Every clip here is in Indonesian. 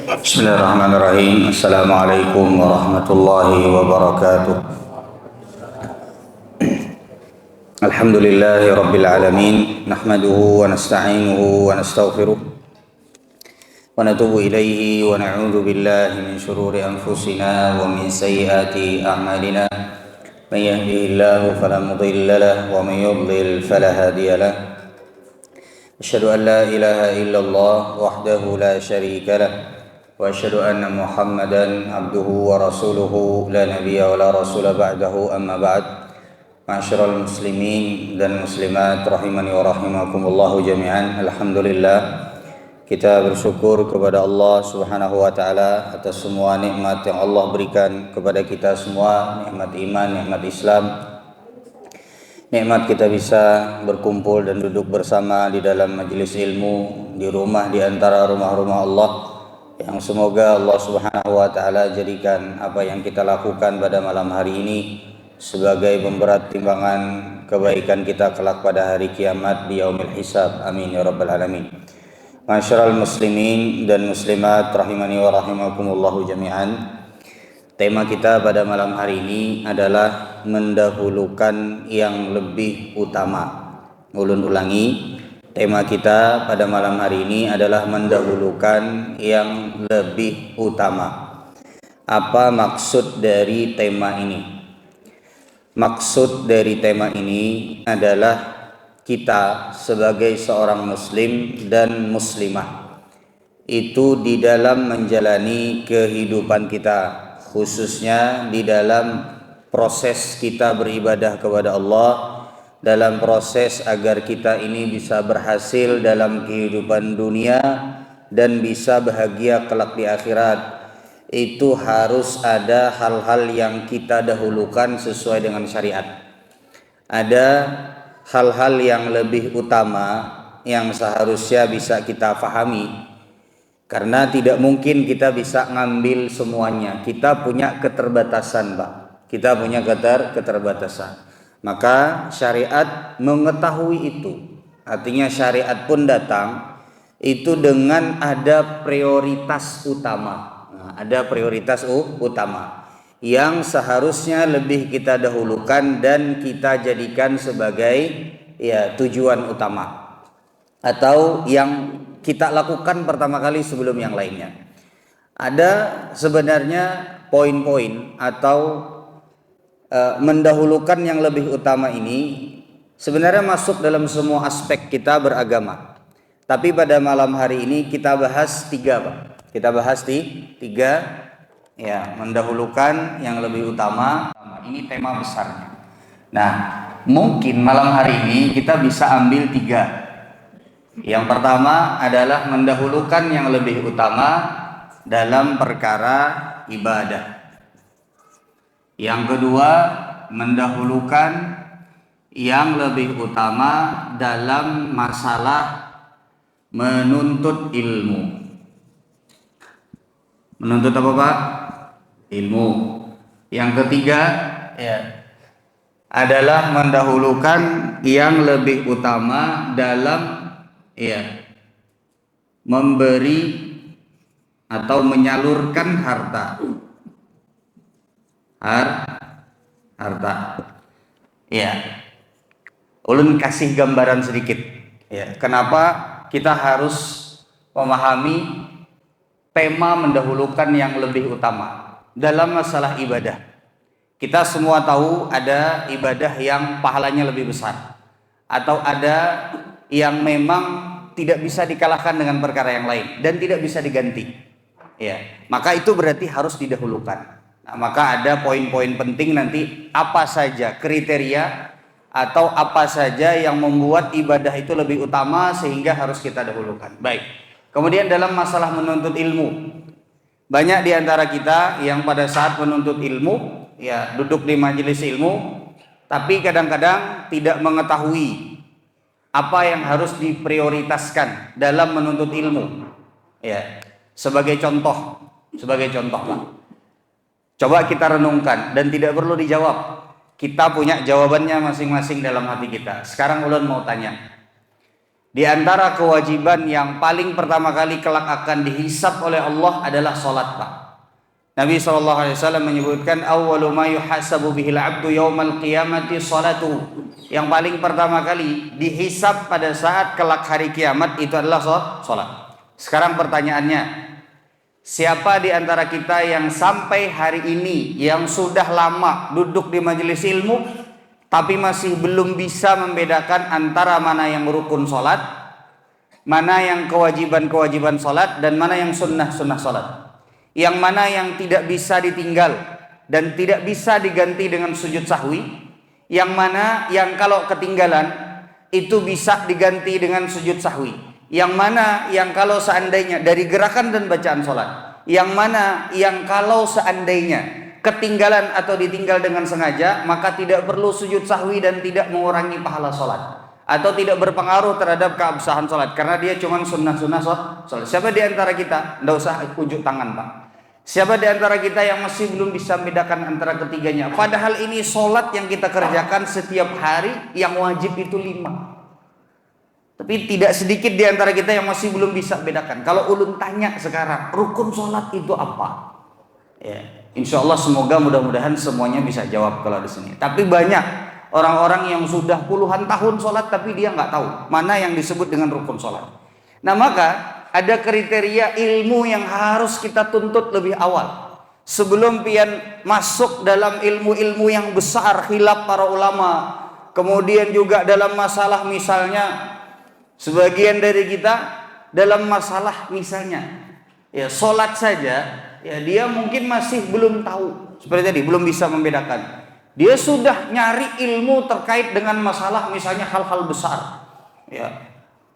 Bismillahirrahmanirrahim. Assalamualaikum warahmatullahi wabarakatuh. Alhamdulillahi rabbil alamin. Nahmaduhu wa nasta'inuhu wa nastaghfiruh. Wa natubu ilaihi wa na'udzu billahi min shururi anfusina wa min sayyiati a'malina. Man yahdihillahu fala mudilla lahu wa man yudlil fala hadiya lahu. Asyhadu an la ilaha illallah wahdahu la syarika lahu. وأشهد أن محمدا عبده ورسوله لا نبي ولا رسول بعده أما بعد معاشر المسلمين dan muslimat rahimani wa rahimakumullah jami'an. Alhamdulillah, kita bersyukur kepada Allah Subhanahu wa taala atas semua nikmat yang Allah berikan kepada kita semua, nikmat iman, nikmat Islam, nikmat kita bisa berkumpul dan duduk bersama di dalam majelis ilmu, di rumah di antara rumah-rumah Allah, yang semoga Allah Subhanahu wa taala jadikan apa yang kita lakukan pada malam hari ini sebagai pemberat timbangan kebaikan kita kelak pada hari kiamat di yaumil hisab. Amin ya rabbal alamin. Masyiral muslimin dan muslimat rahimani wa rahimakumullah jami'an. Tema kita pada malam hari ini adalah mendahulukan yang lebih utama. Ulun ulangi, tema kita pada malam hari ini adalah mendahulukan yang lebih utama. Apa maksud dari tema ini? Maksud dari tema ini adalah kita sebagai seorang muslim dan muslimah itu di dalam menjalani kehidupan kita, khususnya di dalam proses kita beribadah kepada Allah, dalam proses agar kita ini bisa berhasil dalam kehidupan dunia dan bisa bahagia kelak di akhirat, itu harus ada hal-hal yang kita dahulukan sesuai dengan syariat. Ada hal-hal yang lebih utama yang seharusnya bisa kita fahami, karena tidak mungkin kita bisa ngambil semuanya. Kita punya keterbatasan, Pak. Kita punya keterbatasan. Maka syariat mengetahui itu. Artinya syariat pun datang itu dengan ada prioritas utama. Ada prioritas utama yang seharusnya lebih kita dahulukan dan kita jadikan sebagai tujuan utama, atau yang kita lakukan pertama kali sebelum yang lainnya. Ada sebenarnya poin-poin atau mendahulukan yang lebih utama ini sebenarnya masuk dalam semua aspek kita beragama. Tapi pada malam hari ini kita bahas tiga, Pak. Kita bahas tiga, mendahulukan yang lebih utama. Ini tema besarnya. Nah, mungkin malam hari ini kita bisa ambil tiga. Yang pertama adalah mendahulukan yang lebih utama dalam perkara ibadah. Yang kedua, mendahulukan yang lebih utama dalam masalah menuntut ilmu. Menuntut apa, Pak? Ilmu. Yang ketiga adalah mendahulukan yang lebih utama dalam memberi atau menyalurkan harta. Ulun kasih gambaran sedikit. Kenapa kita harus memahami tema mendahulukan yang lebih utama dalam masalah ibadah. Kita semua tahu ada ibadah yang pahalanya lebih besar, atau ada yang memang tidak bisa dikalahkan dengan perkara yang lain dan tidak bisa diganti. Maka itu berarti harus didahulukan. Nah, maka ada poin-poin penting nanti, apa saja kriteria atau apa saja yang membuat ibadah itu lebih utama sehingga harus kita dahulukan. Baik. Kemudian dalam masalah menuntut ilmu, banyak di antara kita yang pada saat menuntut ilmu, duduk di majelis ilmu, tapi kadang-kadang tidak mengetahui apa yang harus diprioritaskan dalam menuntut ilmu. Sebagai contoh, Pak. Coba kita renungkan dan tidak perlu dijawab. Kita punya jawabannya masing-masing dalam hati kita. Sekarang ulun mau tanya. Di antara kewajiban yang paling pertama kali kelak akan dihisab oleh Allah adalah salat, Pak. Nabi SAW menyebutkan awwalu ma yuhasabu bihil abdu yaumal qiyamati salatu. Yang paling pertama kali dihisab pada saat kelak hari kiamat itu adalah salat. Sekarang pertanyaannya, siapa di antara kita yang sampai hari ini yang sudah lama duduk di majelis ilmu tapi masih belum bisa membedakan antara mana yang rukun salat, mana yang kewajiban-kewajiban salat, dan mana yang sunnah-sunnah salat? Yang mana yang tidak bisa ditinggal dan tidak bisa diganti dengan sujud sahwi? Yang mana yang kalau ketinggalan itu bisa diganti dengan sujud sahwi? Yang mana yang kalau seandainya dari gerakan dan bacaan salat? Yang mana yang kalau seandainya ketinggalan atau ditinggal dengan sengaja maka tidak perlu sujud sahwi dan tidak mengurangi pahala salat, atau tidak berpengaruh terhadap keabsahan salat karena dia cuma sunnah-sunnah salat? Siapa di antara kita, tidak usah ujuk tangan, Pak, siapa di antara kita yang masih belum bisa membedakan antara ketiganya? Padahal ini salat yang kita kerjakan setiap hari, yang wajib itu 5. Tapi tidak sedikit di antara kita yang masih belum bisa bedakan. Kalau ulun tanya sekarang, rukun salat itu apa? Ya, insya Allah semoga mudah-mudahan semuanya bisa jawab kalau di sini. Tapi banyak orang-orang yang sudah puluhan tahun sholat tapi dia nggak tahu mana yang disebut dengan rukun sholat. Nah, maka ada kriteria ilmu yang harus kita tuntut lebih awal sebelum pian masuk dalam ilmu-ilmu yang besar, khilaf para ulama. Kemudian juga dalam masalah misalnya sebagian dari kita dalam masalah misalnya ya sholat saja, ya dia mungkin masih belum tahu, seperti tadi belum bisa membedakan. Dia sudah nyari ilmu terkait dengan masalah misalnya hal-hal besar. Ya,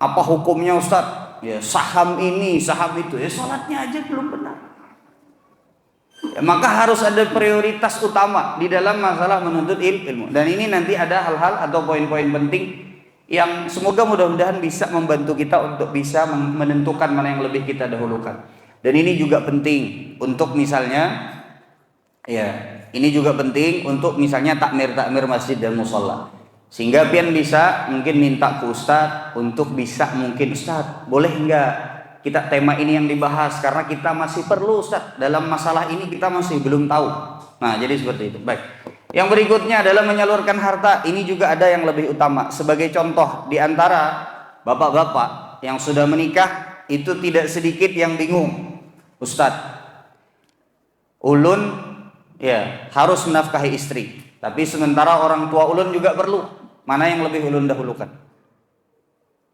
apa hukumnya Ustaz? Ya, saham ini, saham itu. Ya, sholatnya aja belum benar. Ya, maka harus ada prioritas utama di dalam masalah menuntut ilmu. Dan ini nanti ada hal-hal atau poin-poin penting yang semoga mudah-mudahan bisa membantu kita untuk bisa menentukan mana yang lebih kita dahulukan. Dan ini juga penting untuk misalnya, ya, ini juga penting untuk misalnya takmir masjid dan musola. Sehingga pian bisa mungkin minta ke Ustadz untuk bisa mungkin Ustadz boleh enggak kita tema ini yang dibahas karena kita masih perlu Ustadz dalam masalah ini kita masih belum tahu. Nah, jadi seperti itu. Baik. Yang berikutnya adalah menyalurkan harta. Ini juga ada yang lebih utama. Sebagai contoh, di antara bapak-bapak yang sudah menikah itu tidak sedikit yang bingung. Ustadz, ulun ya harus menafkahi istri, tapi sementara orang tua ulun juga perlu. Mana yang lebih ulun dahulukan?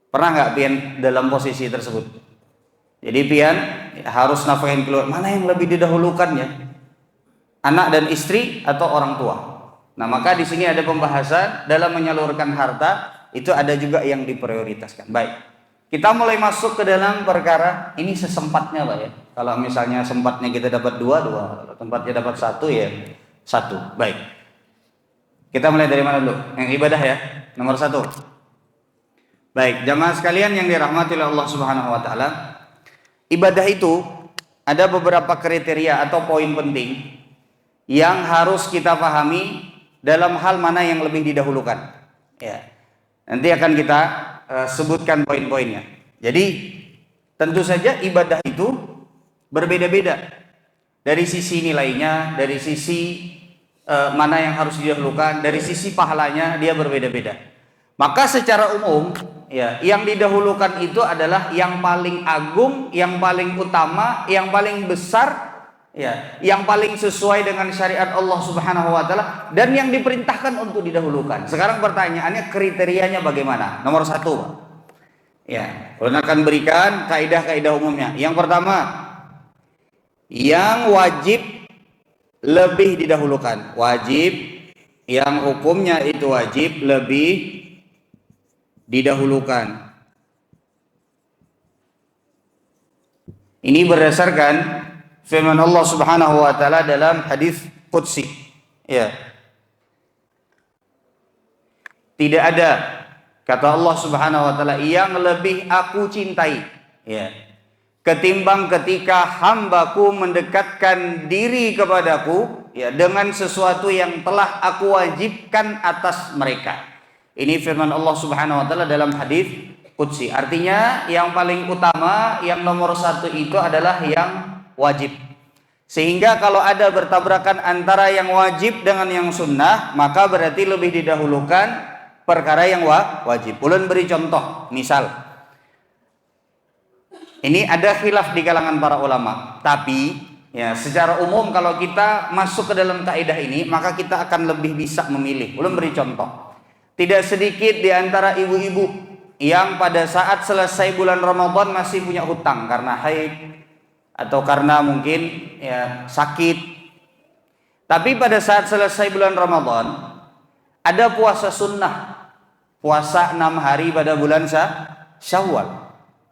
Pernah nggak pian dalam posisi tersebut? Jadi pian ya, harus nafkahin keluarga. Mana yang lebih didahulukan ya? Anak dan istri atau orang tua? Nah, maka di sini ada pembahasan dalam menyalurkan harta itu ada juga yang diprioritaskan. Baik, kita mulai masuk ke dalam perkara ini sesempatnya lah ya. Kalau misalnya sempatnya kita dapat dua, kalau tempatnya dapat satu ya satu. Baik, kita mulai dari mana dulu? Yang ibadah ya, nomor 1. Baik, jamaah sekalian yang dirahmati oleh Allah Subhanahu Wa Taala, ibadah itu ada beberapa kriteria atau poin penting yang harus kita pahami dalam hal mana yang lebih didahulukan. Ya, nanti akan kita sebutkan poin-poinnya. Jadi tentu saja ibadah itu berbeda-beda dari sisi nilainya, dari sisi mana yang harus didahulukan, dari sisi pahalanya dia berbeda-beda. Maka secara umum ya, yang didahulukan itu adalah yang paling agung, yang paling utama, yang paling besar ya, yang paling sesuai dengan syariat Allah Subhanahu wa taala dan yang diperintahkan untuk didahulukan. Sekarang pertanyaannya kriterianya bagaimana? Nomor 1, Pak. Ya, saya akan berikan kaidah-kaidah umumnya. Yang pertama, yang wajib lebih didahulukan. Wajib yang hukumnya itu wajib lebih didahulukan. Ini berdasarkan firman Allah Subhanahu wa taala dalam hadis qudsi. Ya. Tidak ada, kata Allah Subhanahu wa taala, yang lebih aku cintai, ya, ketimbang ketika hambaku mendekatkan diri kepadaku ya dengan sesuatu yang telah aku wajibkan atas mereka. Ini firman Allah Subhanahu wa taala dalam hadis qudsi. Artinya yang paling utama, yang nomor satu itu adalah yang wajib. Sehingga kalau ada bertabrakan antara yang wajib dengan yang sunnah, maka berarti lebih didahulukan perkara yang wajib. Ulun beri contoh, misal ini ada khilaf di kalangan para ulama, tapi ya secara umum kalau kita masuk ke dalam kaidah ini, maka kita akan lebih bisa memilih. Ulun beri contoh, tidak sedikit di antara ibu-ibu yang pada saat selesai bulan Ramadan masih punya hutang karena haid atau karena mungkin ya sakit. Tapi pada saat selesai bulan Ramadan ada puasa sunnah, puasa 6 hari pada bulan Syawal.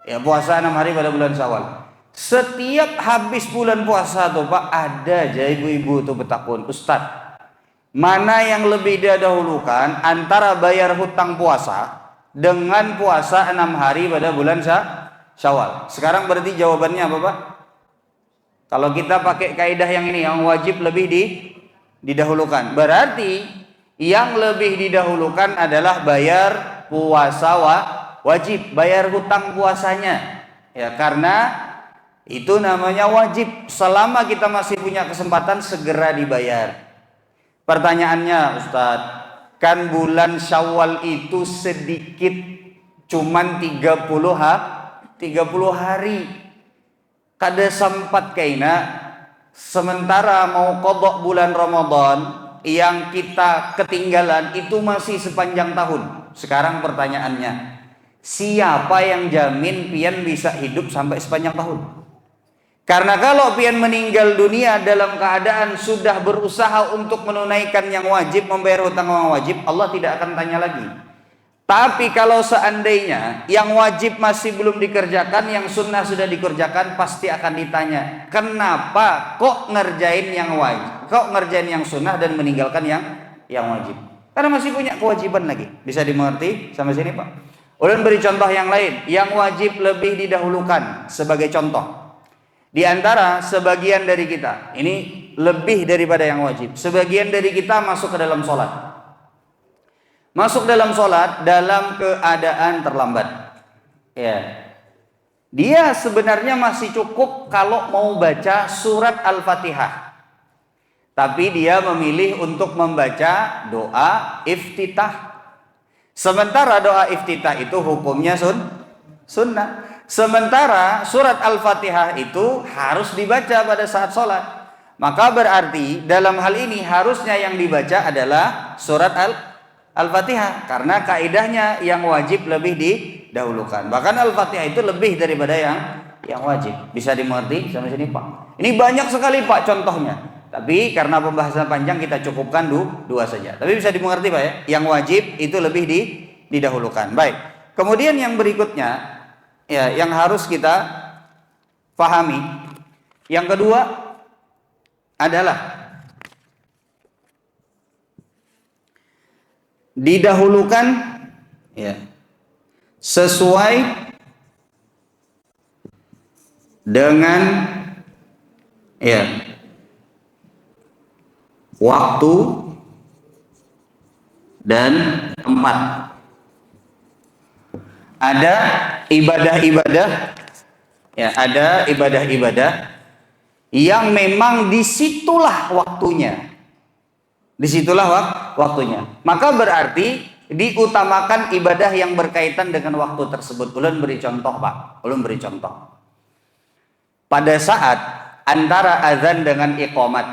Ya, puasa 6 hari pada bulan Syawal. Setiap habis bulan puasa tuh Pak, ada aja ibu-ibu tuh bertakun, Ustadz, mana yang lebih didahulukan antara bayar hutang puasa dengan puasa 6 hari pada bulan Syawal? Sekarang berarti jawabannya apa Pak? Kalau kita pakai kaidah yang ini, yang wajib lebih didahulukan. Berarti yang lebih didahulukan adalah bayar puasa wajib, bayar hutang puasanya. Ya, karena itu namanya wajib. Selama kita masih punya kesempatan, segera dibayar. Pertanyaannya, Ustadz, kan bulan Syawal itu sedikit, cuman 30 hari. Kada sempat kaina, sementara mau qadha bulan Ramadan yang kita ketinggalan itu masih sepanjang tahun. Sekarang pertanyaannya, siapa yang jamin pian bisa hidup sampai sepanjang tahun? Karena kalau pian meninggal dunia dalam keadaan sudah berusaha untuk menunaikan yang wajib, membayar hutang yang wajib, Allah tidak akan tanya lagi. Tapi kalau seandainya yang wajib masih belum dikerjakan, yang sunnah sudah dikerjakan, pasti akan ditanya, kenapa kok ngerjain yang wajib, kok ngerjain yang sunnah dan meninggalkan yang wajib? Karena masih punya kewajiban lagi. Bisa dimengerti sampai sini Pak? Ulun beri contoh yang lain, yang wajib lebih didahulukan sebagai contoh. Di antara sebagian dari kita, ini lebih daripada yang wajib, sebagian dari kita masuk ke dalam sholat. Masuk dalam sholat dalam keadaan terlambat. Ya, dia sebenarnya masih cukup kalau mau baca surat Al-Fatihah, tapi dia memilih untuk membaca doa iftitah. Sementara doa iftitah itu hukumnya sunnah. Sementara surat Al-Fatihah itu harus dibaca pada saat sholat. Maka berarti dalam hal ini harusnya yang dibaca adalah surat Al-Fatihah, karena kaidahnya yang wajib lebih didahulukan. Bahkan Al-Fatihah itu lebih daripada yang wajib. Bisa dimengerti sampai sini Pak? Ini banyak sekali Pak contohnya. Tapi karena pembahasan panjang kita cukupkan dua saja. Tapi bisa dimengerti Pak ya? Yang wajib itu lebih didahulukan. Baik. Kemudian yang berikutnya ya yang harus kita pahami. Yang kedua adalah didahulukan ya sesuai dengan ya waktu dan tempat. Ada ibadah-ibadah ya, ada ibadah-ibadah yang memang disitulah waktunya. Disitulah waktunya. Maka berarti diutamakan ibadah yang berkaitan dengan waktu tersebut. Ulun beri contoh Pak. Ulun beri contoh. Pada saat antara azan dengan iqamat,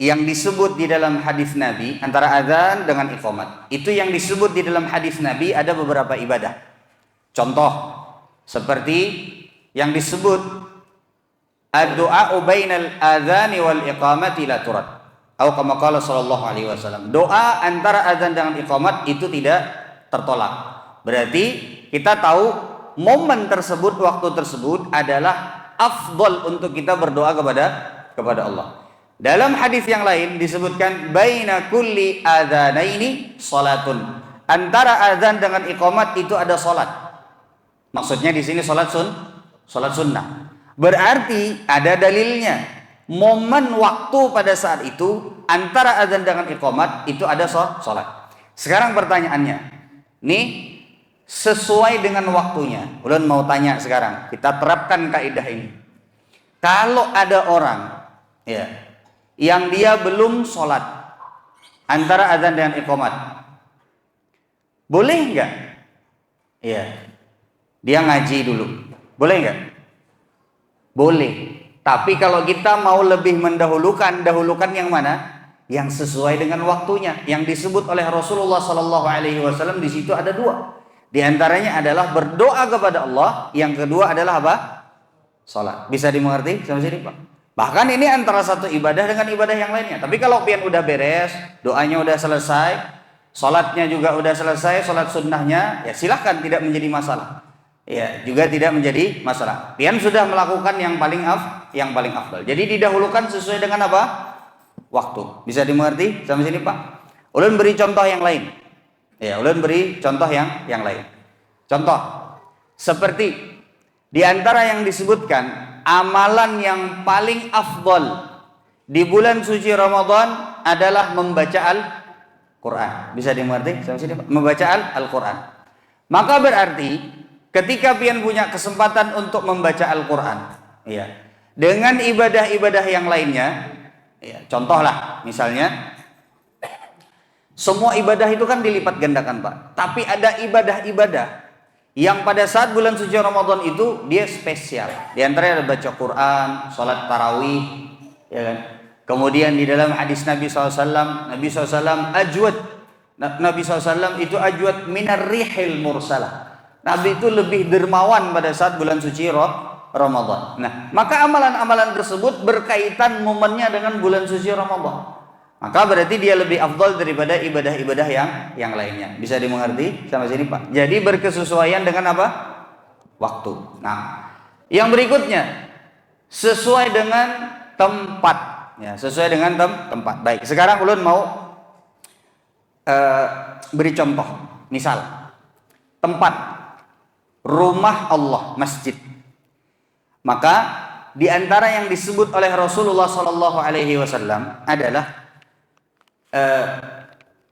yang disebut di dalam hadis Nabi, antara azan dengan iqamat, itu yang disebut di dalam hadis Nabi ada beberapa ibadah. Contoh seperti yang disebut ad-du'a bainal adzani wal iqamati la turad. Atau kama qala sallallahu alaihi wasallam, doa antara azan dengan iqamat itu tidak tertolak. Berarti kita tahu momen tersebut, waktu tersebut adalah afdal untuk kita berdoa kepada Allah. Dalam hadis yang lain disebutkan baina kulli adzanaini salatun. Antara azan dengan iqamat itu ada salat. Maksudnya di sini salat sunnah. Berarti ada dalilnya. Momen waktu pada saat itu antara azan dengan iqamat itu ada sholat. Sekarang pertanyaannya, nih sesuai dengan waktunya. Ulun mau tanya sekarang, kita terapkan kaidah ini. Kalau ada orang ya yang dia belum sholat antara azan dengan iqamat, boleh nggak? Ya, dia ngaji dulu, boleh nggak? Boleh. Tapi kalau kita mau lebih dahulukan yang mana? Yang sesuai dengan waktunya, yang disebut oleh Rasulullah Sallallahu Alaihi Wasallam. Di situ ada dua. Di antaranya adalah berdoa kepada Allah. Yang kedua adalah apa? Salat. Bisa dimengerti sampai sini, Pak? Bahkan ini antara satu ibadah dengan ibadah yang lainnya. Tapi kalau pian udah beres, doanya udah selesai, salatnya juga udah selesai, salat sunnahnya, ya silahkan, tidak menjadi masalah. Ya, juga tidak menjadi masalah. Pian sudah melakukan yang paling afdal. Jadi didahulukan sesuai dengan apa? Waktu. Bisa dimengerti sampai sini, Pak? Ulun beri contoh yang lain. Ya, ulun beri contoh yang lain. Contoh seperti di antara yang disebutkan amalan yang paling afdal di bulan suci Ramadan adalah membaca Al-Qur'an. Bisa dimengerti sampai sini, Pak? Membaca Al-Qur'an. Maka berarti ketika pian punya kesempatan untuk membaca Al-Quran, ya, dengan ibadah-ibadah yang lainnya, ya, contohlah misalnya, semua ibadah itu kan dilipat gandakan, Pak. Tapi ada ibadah-ibadah yang pada saat bulan suci Ramadan itu dia spesial. Di antaranya ada baca Quran, sholat tarawih, ya kan? Kemudian di dalam hadis Nabi SAW, Nabi SAW ajwad, Nabi SAW itu ajwad minar rihil mursalah. Nabi itu lebih dermawan pada saat bulan suci Ramadan. Nah, maka amalan-amalan tersebut berkaitan momennya dengan bulan suci Ramadan. Maka berarti dia lebih afdal daripada ibadah-ibadah yang lainnya. Bisa dimengerti sampai sini, Pak? Jadi berkesesuaian dengan apa? Waktu. Nah, yang berikutnya sesuai dengan tempat. Ya, sesuai dengan tempat. Baik, sekarang ulun mau beri contoh. Misal, tempat rumah Allah, masjid. Maka di antara yang disebut oleh Rasulullah Sallallahu Alaihi Wasallam adalah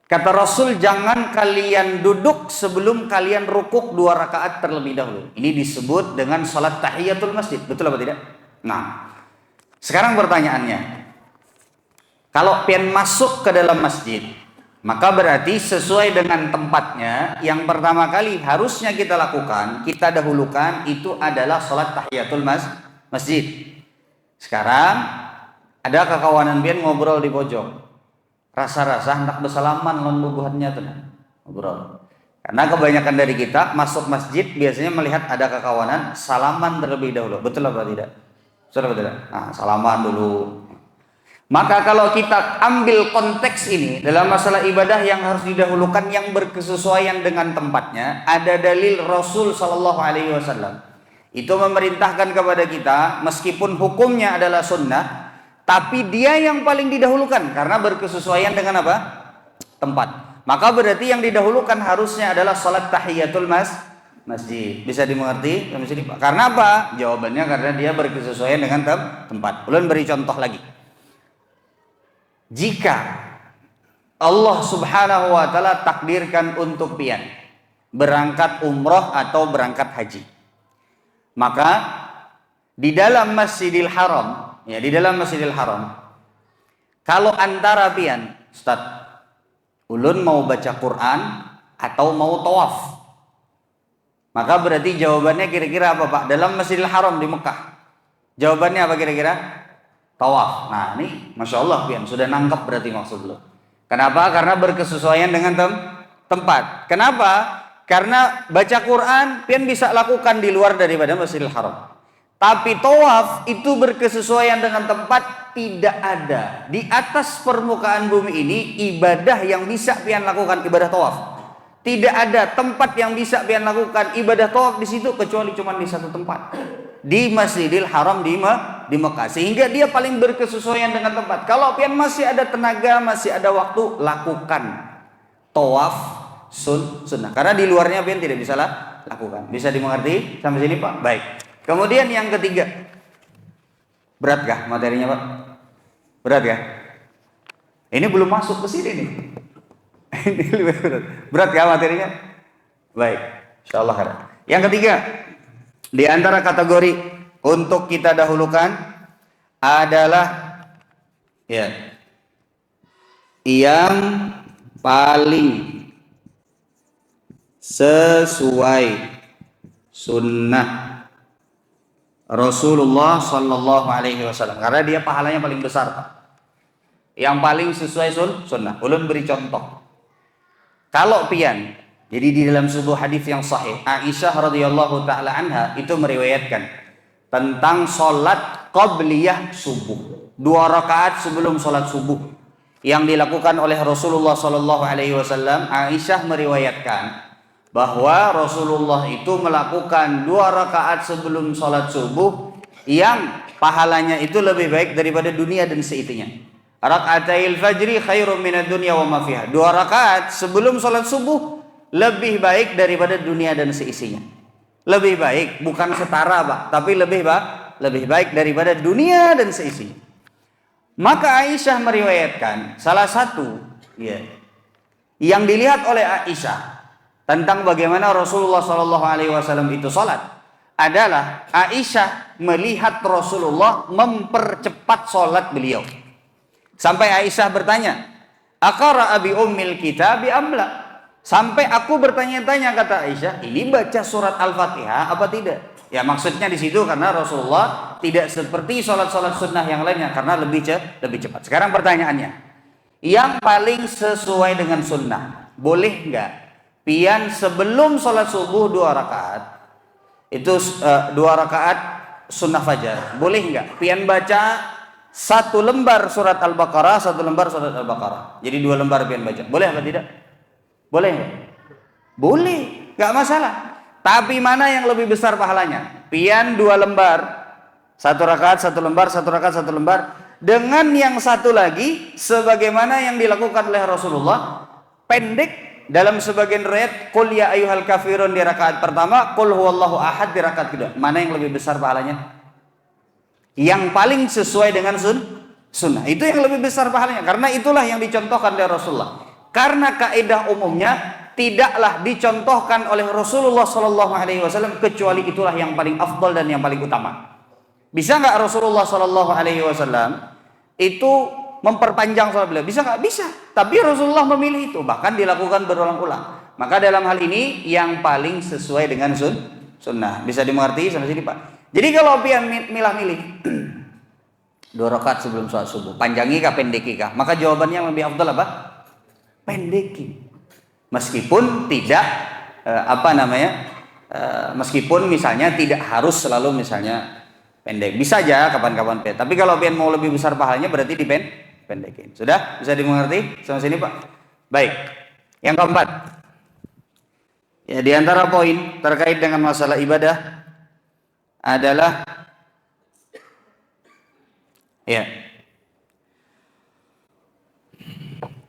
kata Rasul, jangan kalian duduk sebelum kalian rukuk 2 rakaat terlebih dahulu. Ini disebut dengan salat tahiyatul masjid. Betul apa tidak? Nah, sekarang pertanyaannya, kalau pian masuk ke dalam masjid, maka berarti sesuai dengan tempatnya, yang pertama kali harusnya kita lakukan, kita dahulukan itu adalah sholat tahiyatul masjid. Sekarang ada kekawanan pian ngobrol di pojok, rasa-rasa hendak bersalaman lawan bubuhannya tenang ngobrol. Karena kebanyakan dari kita masuk masjid biasanya melihat ada kekawanan, salaman terlebih dahulu. Betul apa tidak? Betul apa tidak? Nah, salaman dulu. Maka kalau kita ambil konteks ini dalam masalah ibadah yang harus didahulukan yang berkesesuaian dengan tempatnya, ada dalil Rasul Sallallahu Alaihi Wasallam itu memerintahkan kepada kita, meskipun hukumnya adalah sunnah, tapi dia yang paling didahulukan karena berkesesuaian dengan apa? Tempat. Maka berarti yang didahulukan harusnya adalah salat tahiyatul masjid. Bisa dimengerti? Karena apa? Jawabannya karena dia berkesesuaian dengan tempat. Ulun beri contoh lagi. Jika Allah Subhanahu wa taala takdirkan untuk pian berangkat umroh atau berangkat haji, maka di dalam Masjidil Haram, ya, di dalam Masjidil Haram, kalau antara pian, Ustaz, ulun mau baca Quran atau mau tawaf, maka berarti jawabannya kira-kira apa, Pak? Dalam Masjidil Haram di Mekah, jawabannya apa kira-kira? Tawaf. Nah, ini Masya Allah pian sudah nangkep berarti maksud lo. Kenapa? Karena berkesesuaian dengan tempat. Kenapa? Karena baca Quran pian bisa lakukan di luar daripada Masjidil Haram. Tapi tawaf itu berkesesuaian dengan tempat. Tidak ada di atas permukaan bumi ini ibadah yang bisa pian lakukan ibadah tawaf. Tidak ada tempat yang bisa pian lakukan ibadah tawaf di situ kecuali cuma di satu tempat, di Masjidil Haram di Mekah, sehingga dia paling berkesesuaian dengan tempat. Kalau pian masih ada tenaga, masih ada waktu, lakukan tawaf sunnah, karena di luarnya pian tidak bisa lakukan. Bisa dimengerti sampai sini, Pak? Baik. Kemudian yang ketiga, berat kah materinya, Pak? Berat ya? Ini belum masuk ke sini nih. Ini lebih berat. Berat ya materinya? Baik. Insyaallah ada. Yang ketiga, di antara kategori untuk kita dahulukan adalah ya yang paling sesuai sunnah Rasulullah Sallallahu Alaihi Wasallam, karena dia pahalanya paling besar, Pak. Yang paling sesuai sunnah. Ulun beri contoh. Kalau pian, jadi di dalam sebuah hadis yang sahih, Aisyah radhiyallahu taala anha itu meriwayatkan tentang sholat qabliyah subuh, 2 rakaat sebelum sholat subuh yang dilakukan oleh Rasulullah Sallallahu Alaihi Wasallam. Aisyah meriwayatkan bahwa Rasulullah itu melakukan 2 rakaat sebelum sholat subuh yang pahalanya itu lebih baik daripada dunia dan seisinya. Raka'atil fajri khairum minad dunya wa ma fiha. 2 rakaat sebelum sholat subuh lebih baik daripada dunia dan seisinya. Lebih baik, bukan setara, Pak, tapi lebih baik daripada dunia dan seisinya. Maka Aisyah meriwayatkan salah satu yang dilihat oleh Aisyah tentang bagaimana Rasulullah SAW itu sholat adalah Aisyah melihat Rasulullah mempercepat sholat beliau. Sampai Aisyah bertanya, "Aqara abi ummil kitabi amla?" Sampai aku bertanya-tanya, kata Aisyah, ini baca surat Al-Fatihah apa tidak? Ya maksudnya di situ karena Rasulullah tidak seperti sholat-sholat sunnah yang lainnya, karena lebih cepat. Sekarang pertanyaannya, yang paling sesuai dengan sunnah, boleh nggak pian sebelum sholat subuh 2 rakaat, itu 2 rakaat sunnah fajar, boleh nggak pian baca 1 lembar surat Al-Baqarah, 1 lembar surat Al-Baqarah, jadi 2 lembar pian baca, boleh apa tidak? Boleh nggak? Boleh, nggak masalah. Tapi mana yang lebih besar pahalanya? Pian 2 lembar, 1 rakaat 1 lembar, 1 rakaat 1 lembar, dengan yang satu lagi sebagaimana yang dilakukan oleh Rasulullah, pendek dalam sebagian riwayat, qul ya ayyuhal kafirun di rakaat pertama, qul huwallahu ahad di rakaat kedua. Mana yang lebih besar pahalanya? Yang paling sesuai dengan sunnah. Itu yang lebih besar pahalanya, karena itulah yang dicontohkan oleh Rasulullah. Karena kaidah umumnya tidaklah dicontohkan oleh Rasulullah Sallallahu Alaihi Wasallam kecuali itulah yang paling afdal dan yang paling utama. Bisa nggak Rasulullah Sallallahu Alaihi Wasallam itu memperpanjang sholat beliau? Bisa nggak? Bisa. Tapi Rasulullah memilih itu, bahkan dilakukan berulang-ulang. Maka dalam hal ini yang paling sesuai dengan sunnah. Bisa dimengerti sampai sini, Pak? Jadi kalau pian milah-milih 2 rakaat sebelum sholat subuh, panjangi kah pendeki kah? Maka jawabannya yang lebih afdal apa? Pendeki. Meskipun tidak meskipun misalnya tidak harus selalu misalnya pendek, bisa aja kapan-kapan pendek. Tapi kalau pian mau lebih besar pahalanya berarti dipendekin. Sudah bisa dimengerti sampai sini, Pak? Baik. Yang keempat, ya di antara poin terkait dengan masalah ibadah adalah ya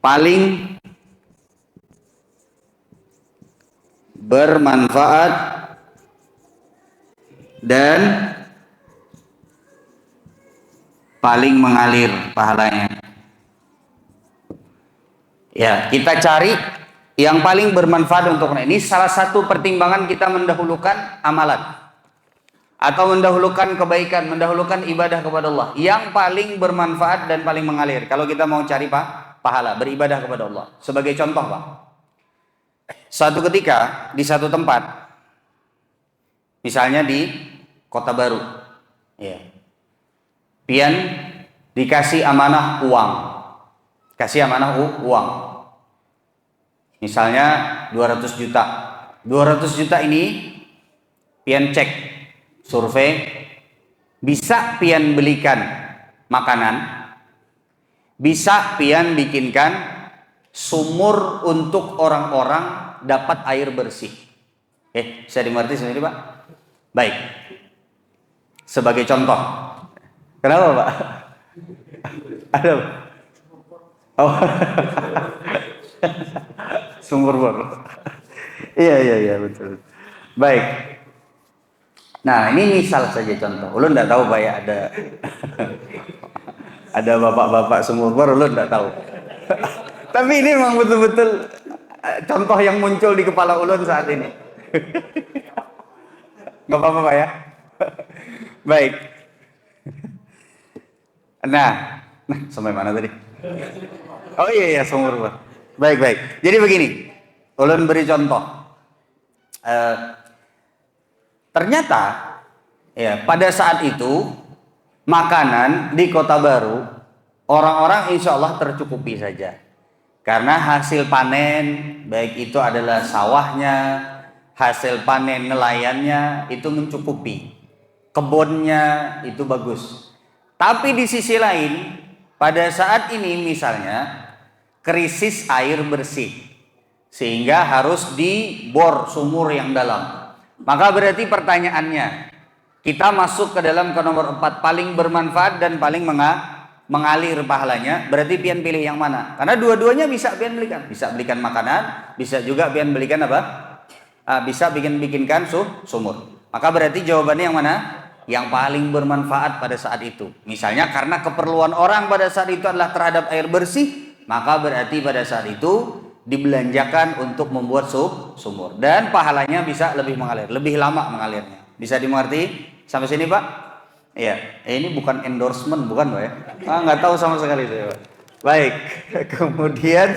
paling bermanfaat dan paling mengalir pahalanya. Ya, kita cari yang paling bermanfaat untuk ini. Salah satu pertimbangan kita mendahulukan amalan atau mendahulukan kebaikan, mendahulukan ibadah kepada Allah yang paling bermanfaat dan paling mengalir. Kalau kita mau cari pahala beribadah kepada Allah, sebagai contoh, Pak, suatu ketika di satu tempat, misalnya di Kota Baru, ya, pian dikasih amanah uang, misalnya 200 juta. 200 juta ini pian cek, survei, bisa pian belikan makanan, bisa pian bikinkan sumur untuk orang-orang dapat air bersih. Bisa dimengerti sendiri, Pak? Baik. Sebagai contoh. Kenapa, Pak? Ada. Oh. Sumur bor. Iya, betul. Baik. Nah, ini misal saja contoh. Ulun enggak tahu, Pak, ya, ada bapak-bapak sumur bor, ulun enggak tahu. Tapi ini memang betul-betul contoh yang muncul di kepala ulun saat ini. Nggak apa-apa Pak ya. Baik. Nah, sampai mana tadi? Oh iya sumur Pak. Baik. Jadi begini, ulun beri contoh. Ternyata ya pada saat itu makanan di Kota Baru orang-orang insya Allah tercukupi saja. Karena hasil panen, baik itu adalah sawahnya, hasil panen nelayannya itu mencukupi. Kebunnya itu bagus. Tapi di sisi lain, pada saat ini misalnya krisis air bersih. Sehingga harus dibor sumur yang dalam. Maka berarti pertanyaannya, kita masuk ke dalam ke nomor 4 paling bermanfaat dan paling mengalir pahalanya, berarti pian pilih yang mana? Karena dua-duanya bisa pian belikan. Bisa belikan makanan, bisa juga pian belikan apa? Bisa bikinkan sumur. Maka berarti jawabannya yang mana? Yang paling bermanfaat pada saat itu. Misalnya karena keperluan orang pada saat itu adalah terhadap air bersih, maka berarti pada saat itu dibelanjakan untuk membuat sumur. Dan pahalanya bisa lebih mengalir, lebih lama mengalirnya. Bisa dimengerti? Sampai sini Pak? Iya, ini bukan endorsement, bukan Pak ya? Nggak tahu sama sekali saya Pak. Baik, kemudian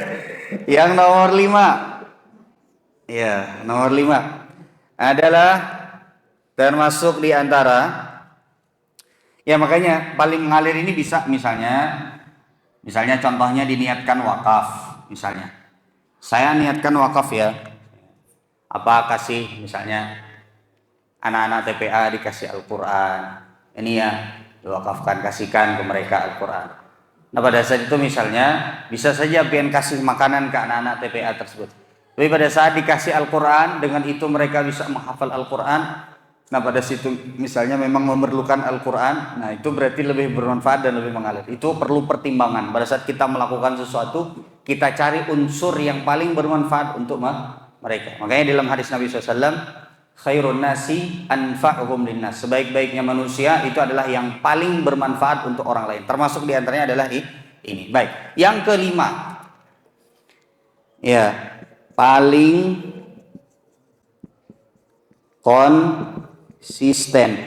yang nomor 5. Ya, nomor 5 adalah termasuk di antara, ya makanya paling mengalir ini bisa misalnya contohnya diniatkan wakaf. Misalnya, saya niatkan wakaf ya, apa kasih misalnya anak-anak TPA dikasih Al-Quran. Ini ya, diwakafkan, kasihkan ke mereka Al-Quran. Nah pada saat itu misalnya bisa saja pian kasih makanan ke anak-anak TPA tersebut. Tapi pada saat dikasih Al-Quran, dengan itu mereka bisa menghafal Al-Quran. Nah pada situ misalnya memang memerlukan Al-Quran, nah itu berarti lebih bermanfaat dan lebih mengalir. Itu perlu pertimbangan. Pada saat kita melakukan sesuatu, kita cari unsur yang paling bermanfaat untuk mereka. Makanya dalam hadis Nabi SAW, khairun nasi anfa'uhum linnas. Sebaik-baiknya manusia itu adalah yang paling bermanfaat untuk orang lain. Termasuk diantaranya adalah ini. Baik. Yang kelima, ya paling konsisten,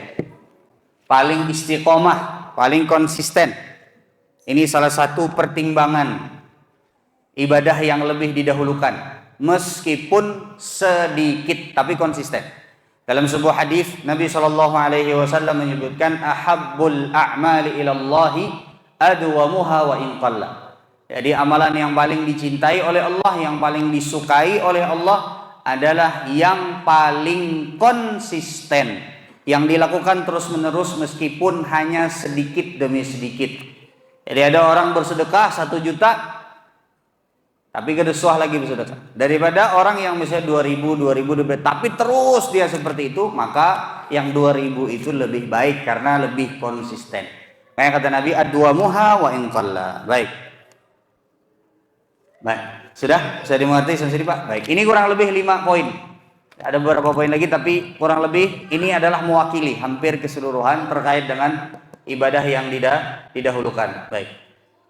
paling istiqomah, paling konsisten. Ini salah satu pertimbangan ibadah yang lebih didahulukan, meskipun sedikit tapi konsisten. Dalam sebuah hadis Nabi SAW menyebutkan ahabbul a'mali ilallahi adwamuha wa in qalla. Jadi amalan yang paling dicintai oleh Allah, yang paling disukai oleh Allah adalah yang paling konsisten, yang dilakukan terus-menerus meskipun hanya sedikit demi sedikit. Jadi ada orang bersedekah 1 juta tapi kedesuah lagi bersedekah, daripada orang yang misalnya 2.000 tapi terus dia seperti itu, maka yang 2.000 itu lebih baik karena lebih konsisten. Kayak kata Nabi, adwamuha wa in qalla. Baik, sudah dimengerti sampai sini Pak? Baik, ini kurang lebih 5 poin. Ada beberapa poin lagi tapi kurang lebih ini adalah mewakili hampir keseluruhan terkait dengan ibadah yang didahulukan. Baik,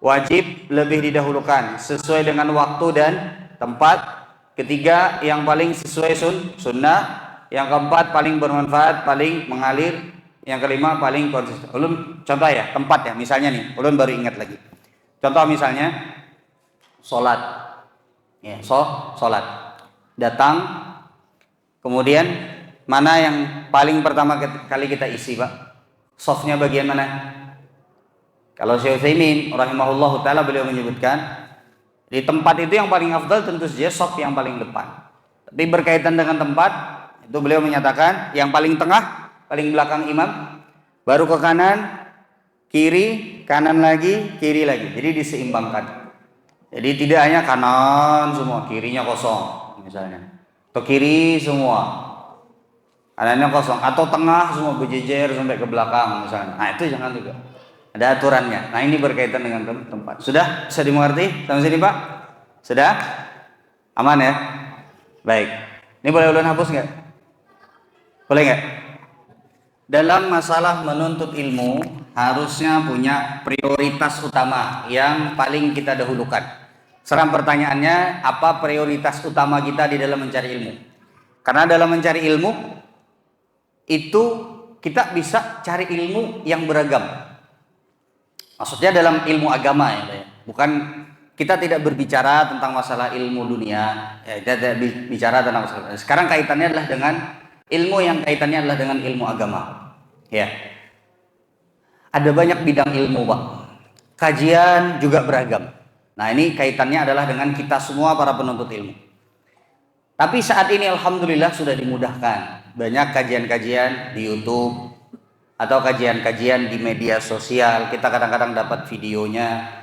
wajib lebih didahulukan sesuai dengan waktu dan tempat. Ketiga, yang paling sesuai sunnah. Yang keempat, paling bermanfaat, paling mengalir. Yang kelima, paling konsisten. Ulun contoh ya, tempat ya. Misalnya nih, ulun baru ingat lagi. Contoh misalnya sholat. Ya, sholat. Datang, kemudian mana yang paling pertama kali kita isi Pak? Softnya bagian mana? Kalau Syekh Utsaimin rahimahullahu taala beliau menyebutkan di tempat itu yang paling afdal tentu saja shaf yang paling depan. Tapi berkaitan dengan tempat itu beliau menyatakan yang paling tengah, paling belakang imam, baru ke kanan, kiri, kanan lagi, kiri lagi. Jadi diseimbangkan. Jadi tidak hanya kanan semua, kirinya kosong misalnya. Atau kiri semua, kanannya kosong, atau tengah semua berjejer sampai ke belakang misalnya. Nah itu jangan juga. Ada aturannya. Nah ini berkaitan dengan tempat. Sudah bisa dimengerti sampai sini Pak? Sudah? Aman ya? Baik. Ini boleh ulun hapus nggak? Boleh nggak? Dalam masalah menuntut ilmu harusnya punya prioritas utama yang paling kita dahulukan. Sekarang pertanyaannya, apa prioritas utama kita di dalam mencari ilmu? Karena dalam mencari ilmu itu kita bisa cari ilmu yang beragam. Maksudnya dalam ilmu agama ya, Pak, ya. Bukan, kita tidak berbicara tentang masalah ilmu dunia, ya, kita tidak bicara tentang masalah. Sekarang kaitannya adalah dengan ilmu yang kaitannya adalah dengan ilmu agama. Ya. Ada banyak bidang ilmu, Pak. Kajian juga beragam. Nah, ini kaitannya adalah dengan kita semua para penuntut ilmu. Tapi saat ini alhamdulillah sudah dimudahkan. Banyak kajian-kajian di YouTube atau kajian-kajian di media sosial. Kita kadang-kadang dapat videonya.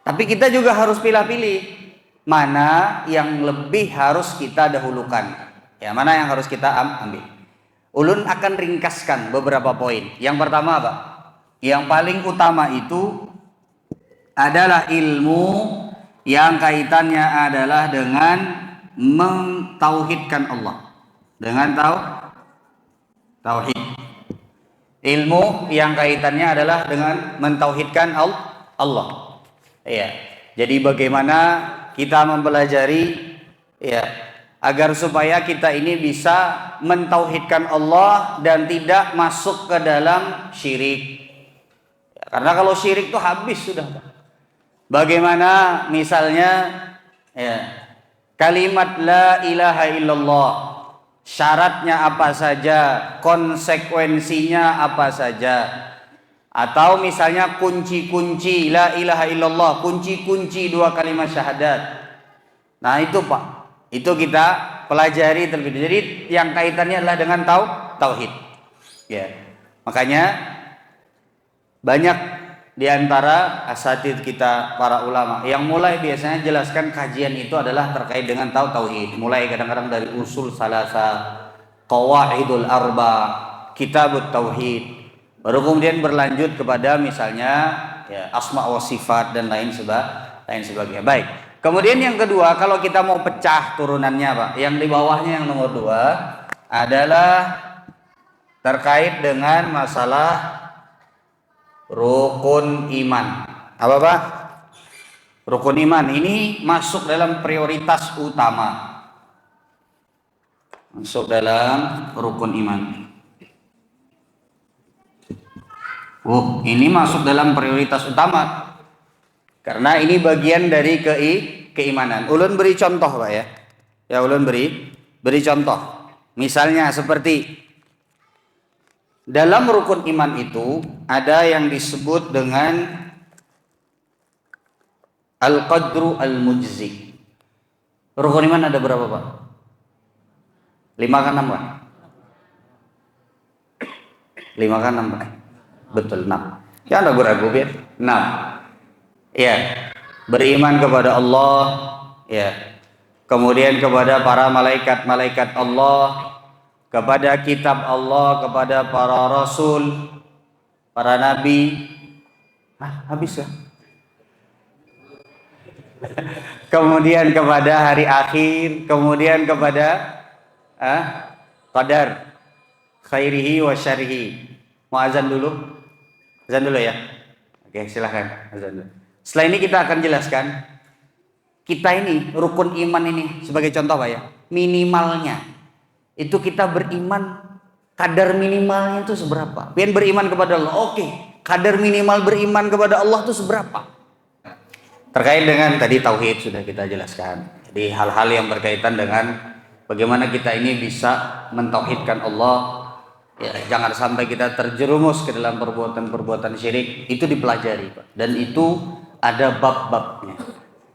Tapi kita juga harus pilih-pilih mana yang lebih harus kita dahulukan. Ya, mana yang harus kita ambil. Ulun akan ringkaskan beberapa poin. Yang pertama apa? Yang paling utama itu adalah ilmu yang kaitannya adalah dengan mentauhidkan Allah. Dengan tauhid. Ilmu yang kaitannya adalah dengan mentauhidkan Allah. Ya. Jadi bagaimana kita mempelajari ya agar supaya kita ini bisa mentauhidkan Allah dan tidak masuk ke dalam syirik. Ya, karena kalau syirik itu habis sudah. Bagaimana misalnya ya, kalimat la ilaha illallah, syaratnya apa saja, konsekuensinya apa saja. Atau misalnya kunci-kunci la ilaha illallah, kunci-kunci dua kalimat syahadat. Nah itu Pak, itu kita pelajari terlebih dahulu. Jadi yang kaitannya adalah dengan tauhid. Ya. Makanya banyak di antara asatidz kita para ulama yang mulai biasanya jelaskan kajian itu adalah terkait dengan tauhid. Mulai kadang-kadang dari usul salasa, qawaidul arba, kitabut tauhid. Baru kemudian berlanjut kepada misalnya ya, asma wa sifat dan lain sebagainya. Baik. Kemudian yang kedua, kalau kita mau pecah turunannya Pak, yang di bawahnya yang nomor 2 adalah terkait dengan masalah rukun iman. Apa Pak? Rukun iman ini masuk dalam prioritas utama. Masuk dalam rukun iman. Ini masuk dalam prioritas utama. Karena ini bagian dari keimanan. Ulun beri contoh Pak ya. Ya ulun beri contoh. Misalnya seperti dalam rukun iman itu ada yang disebut dengan al-qadru al-mujzi. Rukun iman ada berapa Pak? 5 kan 6 Pak? 5 kan 6 Pak? Betul 6. Ya anda ragu biar 6. Ya, beriman kepada Allah, ya. Kemudian kepada para malaikat-malaikat Allah, kepada kitab Allah, kepada para rasul, para nabi. Habis ya? Kemudian kepada hari akhir, kemudian kepada qadar khairihi wa syarihi. Mau azan dulu? Azan dulu ya? Oke, silahkan azan dulu. Setelah ini kita akan jelaskan kita ini rukun iman ini sebagai contoh Pak ya. Minimalnya itu kita beriman, kadar minimalnya itu seberapa? Pengen beriman kepada Allah, oke. Kadar minimal beriman kepada Allah itu seberapa? Terkait dengan tadi tauhid sudah kita jelaskan. Jadi hal-hal yang berkaitan dengan bagaimana kita ini bisa mentauhidkan Allah. Ya, jangan sampai kita terjerumus ke dalam perbuatan-perbuatan syirik, itu dipelajari Pak. Dan itu ada bab-babnya.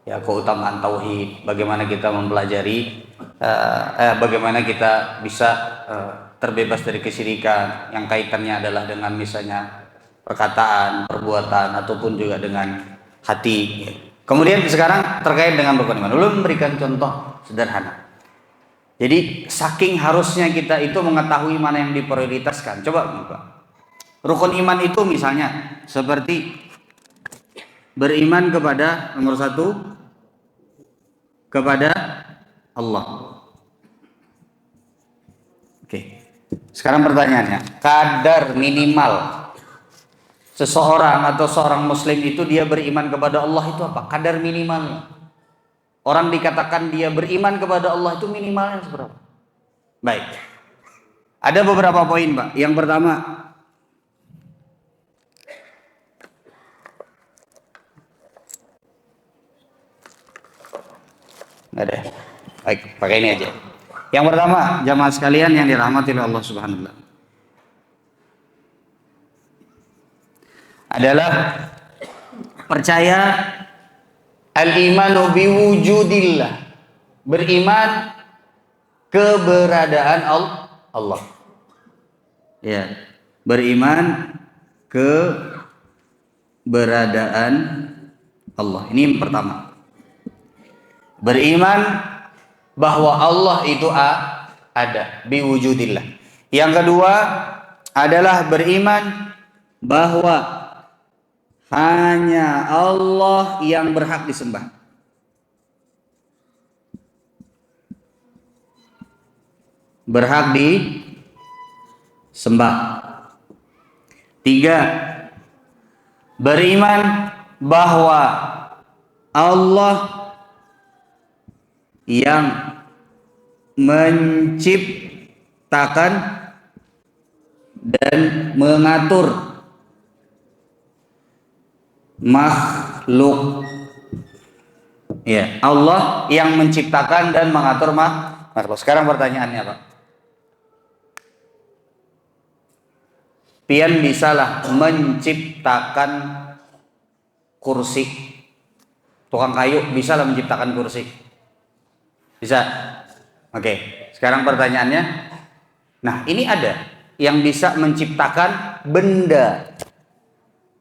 Ya, keutamaan tauhid, bagaimana kita mempelajari bagaimana kita bisa terbebas dari kesyirikan yang kaitannya adalah dengan misalnya perkataan, perbuatan ataupun juga dengan hati. Kemudian sekarang terkait dengan rukun iman. Dulu memberikan contoh sederhana. Jadi saking harusnya kita itu mengetahui mana yang diprioritaskan. Coba Pak. Rukun iman itu misalnya seperti beriman kepada nomor 1 kepada Allah. Oke. Sekarang pertanyaannya, kadar minimal seseorang atau seorang muslim itu dia beriman kepada Allah itu apa? Kadar minimalnya. Orang dikatakan dia beriman kepada Allah itu minimalnya seberapa? Baik. Ada beberapa poin, Pak. Yang pertama, ada. Baik, pakai ini aja. Yang pertama, jamaah sekalian yang dirahmati oleh Allah Subhanahu wa taala, adalah percaya al-imanu biwujudillah, beriman keberadaan Allah. Ya, beriman keberadaan Allah. Ini yang pertama. Beriman bahwa Allah itu ada, biwujudillah. Yang kedua adalah beriman bahwa hanya Allah yang berhak disembah. Berhak disembah. Tiga, beriman bahwa Allah yang menciptakan dan mengatur makhluk. Ya, Allah yang menciptakan dan mengatur makhluk. Sekarang pertanyaannya, Pak. Pian bisalah menciptakan kursi. Tukang kayu bisalah menciptakan kursi. Bisa? Oke. Sekarang pertanyaannya. Nah, ini ada yang bisa menciptakan benda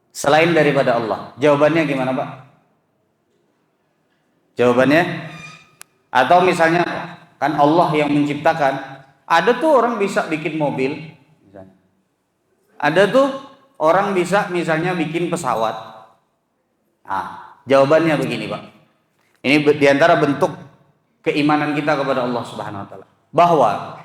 selain daripada Allah. Jawabannya gimana, Pak? Jawabannya? Atau misalnya kan Allah yang menciptakan. Ada tuh orang bisa bikin mobil misalnya. Ada tuh orang bisa misalnya bikin pesawat. Nah, jawabannya begini, Pak. Ini diantara bentuk keimanan kita kepada Allah Subhanahu wa taala, bahwa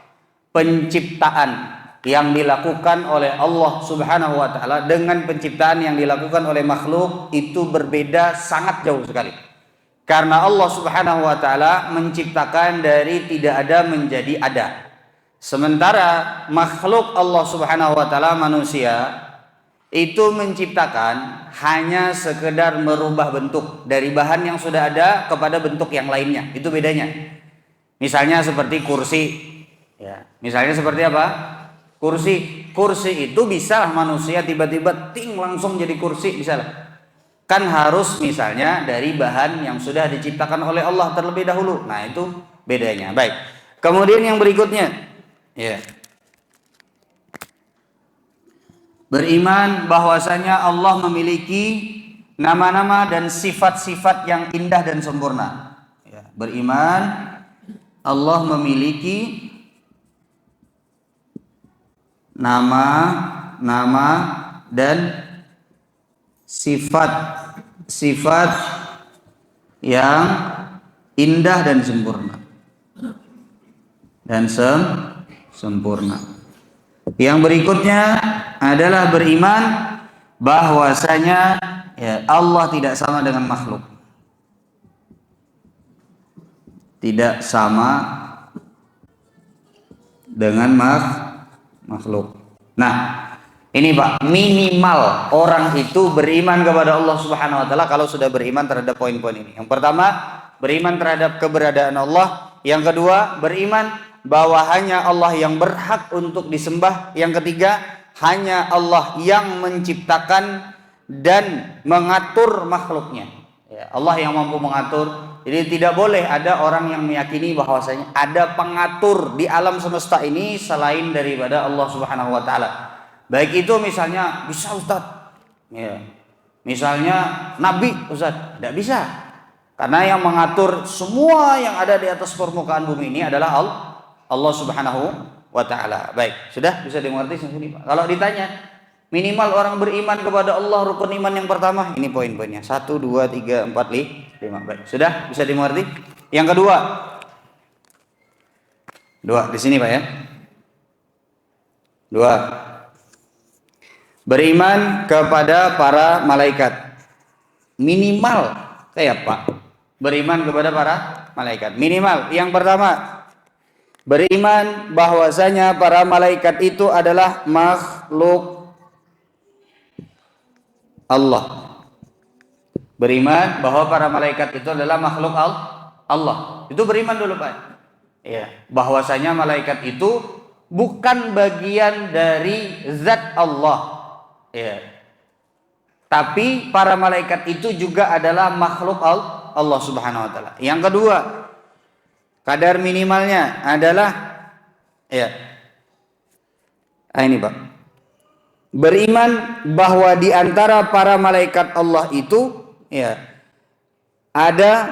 penciptaan yang dilakukan oleh Allah Subhanahu wa taala dengan penciptaan yang dilakukan oleh makhluk itu berbeda sangat jauh sekali. Karena Allah Subhanahu wa taala menciptakan dari tidak ada menjadi ada. Sementara makhluk Allah Subhanahu wa taala, manusia, itu menciptakan hanya sekedar merubah bentuk dari bahan yang sudah ada kepada bentuk yang lainnya. Itu bedanya. Misalnya seperti kursi. Ya, misalnya seperti apa? Kursi itu bisa manusia tiba-tiba ting langsung jadi kursi, bisa lah. Kan harus misalnya dari bahan yang sudah diciptakan oleh Allah terlebih dahulu. Nah, itu bedanya. Baik. Kemudian yang berikutnya, ya. Beriman bahwasanya Allah memiliki nama-nama dan sifat-sifat yang indah dan sempurna. Ya. Beriman Allah memiliki nama-nama dan sifat-sifat yang indah dan sempurna. Sempurna. Yang berikutnya adalah beriman bahwasanya ya, Allah tidak sama dengan makhluk. Tidak sama dengan makhluk. Nah, ini Pak, minimal orang itu beriman kepada Allah Subhanahu wa taala kalau sudah beriman terhadap poin-poin ini. Yang pertama, beriman terhadap keberadaan Allah. Yang kedua, beriman bahwa hanya Allah yang berhak untuk disembah. Yang ketiga, hanya Allah yang menciptakan dan mengatur makhluknya. Ya, Allah yang mampu mengatur. Jadi tidak boleh ada orang yang meyakini bahwasanya ada pengatur di alam semesta ini selain daripada Allah Subhanahu wa taala. Baik itu misalnya bisa Ustaz. Ya. Misalnya Nabi Ustaz, tidak bisa. Karena yang mengatur semua yang ada di atas permukaan bumi ini adalah Allah Subhanahu wa taala. Baik, sudah bisa dimengerti sini Pak. Kalau ditanya minimal orang beriman kepada Allah, rukun iman yang pertama, ini poin-poinnya. 1 2 3 4 5. Baik, sudah bisa dimengerti? Yang kedua. Di sini Pak ya. 2. Beriman kepada para malaikat. Minimal kayak Pak. Beriman kepada para malaikat. Minimal yang pertama Beriman bahwasanya para malaikat itu adalah makhluk Allah. Beriman bahwa para malaikat itu adalah makhluk Allah. Itu beriman dulu, Pak. Ya, bahwasanya malaikat itu bukan bagian dari zat Allah. Ya. Tapi para malaikat itu juga adalah makhluk Allah Subhanahu wa taala. Yang kedua, kadar minimalnya adalah ya. Ini, Pak. Beriman bahwa di antara para malaikat Allah itu ya ada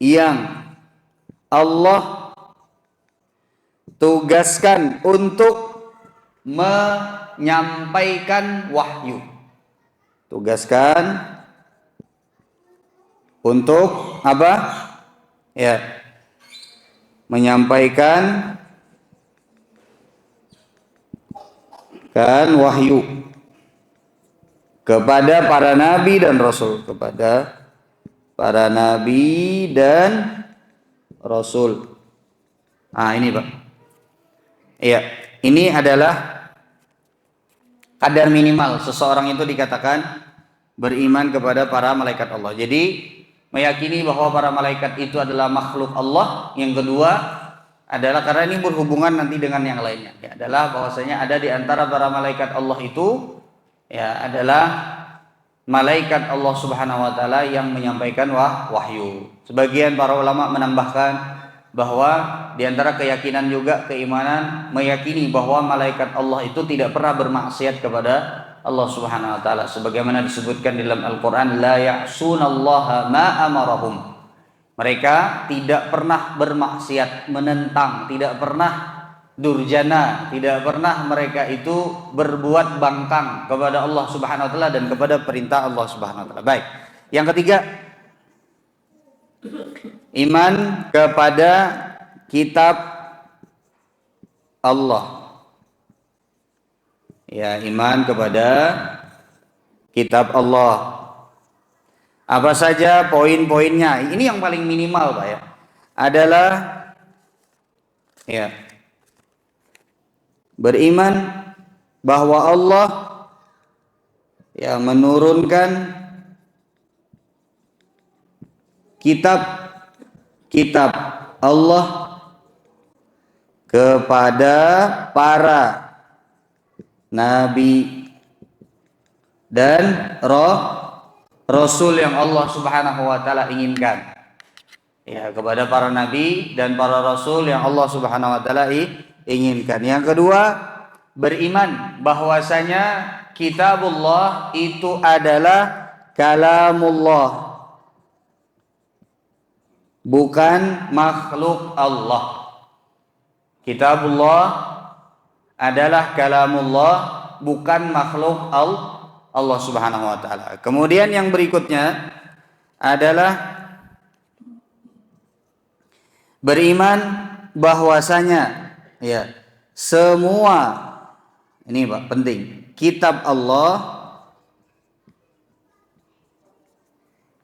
yang Allah tugaskan untuk menyampaikan wahyu. Tugaskan untuk apa? Ya, menyampaikan wahyu kepada para nabi dan rasul, kepada para nabi dan rasul. Ini, Pak. Iya, ini adalah kadar minimal seseorang itu dikatakan beriman kepada para malaikat Allah. Jadi meyakini bahwa para malaikat itu adalah makhluk Allah. Yang kedua adalah, karena ini berhubungan nanti dengan yang lainnya, ya, adalah bahwasanya ada di antara para malaikat Allah itu ya adalah malaikat Allah Subhanahu wa taala yang menyampaikan wahyu. Sebagian para ulama menambahkan bahwa di antara keyakinan juga keimanan meyakini bahwa malaikat Allah itu tidak pernah bermaksiat kepada Allah Subhanahu wa taala, sebagaimana disebutkan dalam Al-Qur'an, la ya'sunallaha ma amarahum. Mereka tidak pernah bermaksiat, menentang, tidak pernah durjana, tidak pernah mereka itu berbuat bangkang kepada Allah Subhanahu wa taala dan kepada perintah Allah Subhanahu wa taala. Baik. Yang ketiga, iman kepada kitab Allah. Ya, iman kepada kitab Allah. Apa saja poin-poinnya? Ini yang paling minimal, Pak, ya. Adalah ya, beriman bahwa Allah ya menurunkan kitab Allah kepada para nabi dan rasul yang Allah Subhanahu wa taala inginkan. Ya, kepada para nabi dan para rasul yang Allah Subhanahu wa taala inginkan. Yang kedua, beriman bahwasanya kitabullah itu adalah kalamullah, bukan makhluk Allah. Kitabullah adalah kalamullah, bukan makhluk Allah Subhanahu wa taala. Kemudian yang berikutnya adalah beriman bahwasanya ya semua ini, Pak, penting. Kitab Allah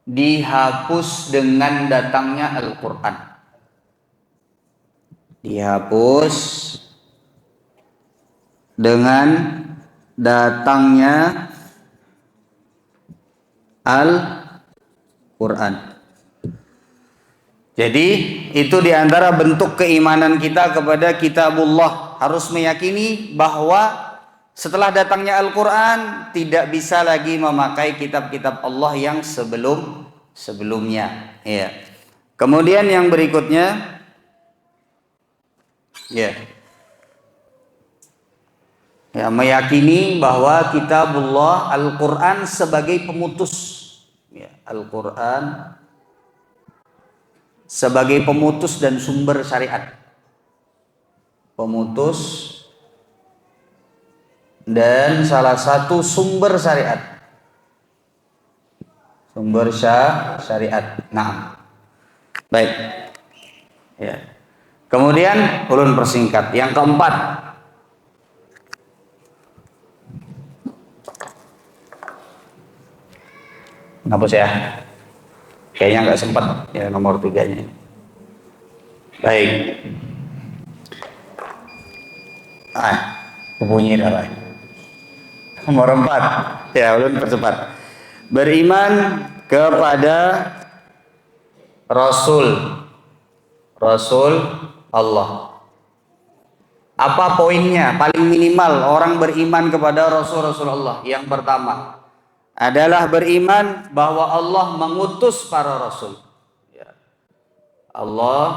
dihapus dengan datangnya Al-Qur'an. Dihapus dengan datangnya Al-Qur'an. Jadi itu diantara bentuk keimanan kita kepada kitabullah. Harus meyakini bahwa setelah datangnya Al-Quran tidak bisa lagi memakai kitab-kitab Allah yang sebelumnya. Ya. Kemudian yang berikutnya, ya, meyakini bahwa kitabullah Al-Quran sebagai pemutus. Ya, Al-Quran sebagai pemutus dan sumber syariat. Pemutus dan salah satu sumber syariat. Sumber syariat. Nah, baik. Ya. Kemudian ulun persingkat. Yang keempat, ngapus ya. Kayaknya nggak sempat ya nomor 3-nya. Baik. Bunyi dah Pak. Nomor 4. Ya, ulun percepat. Beriman kepada Rasul Allah. Apa poinnya? Paling minimal orang beriman kepada Rasulullah. Yang pertama adalah beriman bahwa Allah mengutus para rasul. Ya. Allah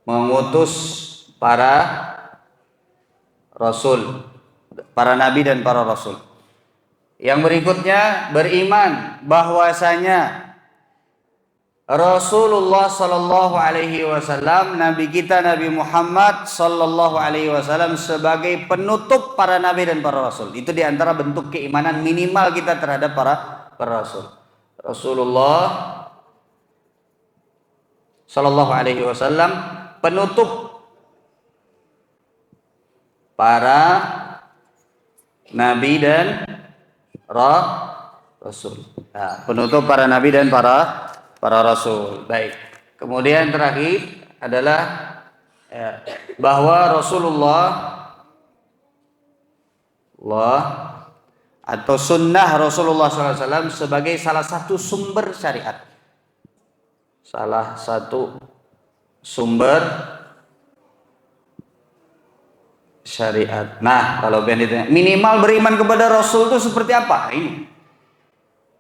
mengutus para rasul, para nabi dan para rasul. Yang berikutnya beriman bahwasanya Rasulullah sallallahu alaihi wasallam, nabi kita Nabi Muhammad sallallahu alaihi wasallam sebagai penutup para nabi dan para rasul. Itu diantara bentuk keimanan minimal kita terhadap para rasul. Rasulullah sallallahu alaihi wasallam penutup para nabi dan rasul. Nah, penutup para nabi dan para rasul. Baik. Kemudian terakhir adalah bahwa Rasulullah atau sunnah Rasulullah SAW sebagai salah satu sumber syariat. Salah satu sumber syariat. Nah, kalau ditanya minimal beriman kepada Rasul itu seperti apa? Ini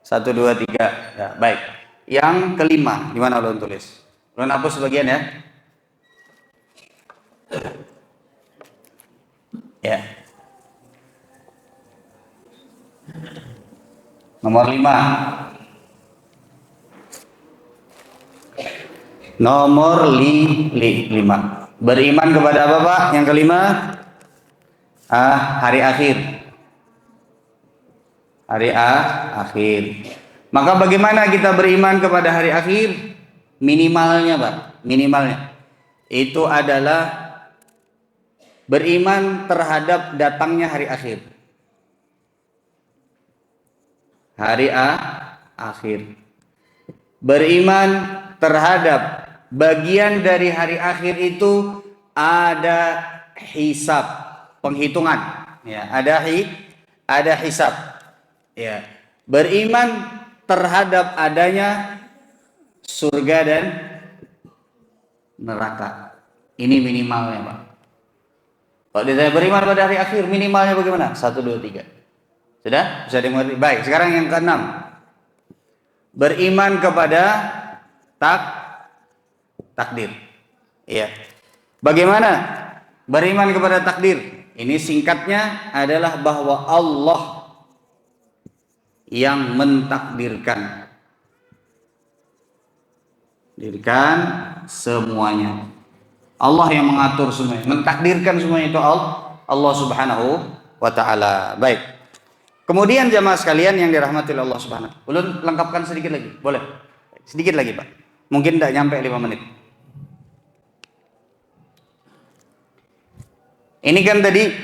1, 2, 3. Ya, baik. Yang kelima, gimana ulun tulis? Ulun hapus sebagian ya. Ya. Nomor 5. Nomor 5. Beriman kepada apa, Pak? Yang kelima? Hari akhir. Hari akhir. Maka bagaimana kita beriman kepada hari akhir? Minimalnya, Pak. Minimalnya. Itu adalah beriman terhadap datangnya hari akhir. Hari akhir. Beriman terhadap bagian dari hari akhir itu ada hisab, penghitungan. Ya, ada hisab. Ya. Beriman terhadap adanya surga dan neraka. Ini minimalnya, Pak. Kalau ditanya beriman pada hari akhir, minimalnya bagaimana? 1, 2, 3. Sudah? Bisa dimengerti? Baik, sekarang yang ke-6. Beriman kepada takdir. Iya. Bagaimana beriman kepada takdir? Ini singkatnya adalah bahwa Allah yang mentakdirkan semuanya. Allah yang mengatur semuanya, mentakdirkan semuanya itu Allah Subhanahu wa taala. Baik. Kemudian jamaah sekalian yang dirahmati Allah Subhanahu. Ulun lengkapkan sedikit lagi, boleh? Sedikit lagi, Pak. Mungkin tidak nyampe 5 menit. Ini kan tadi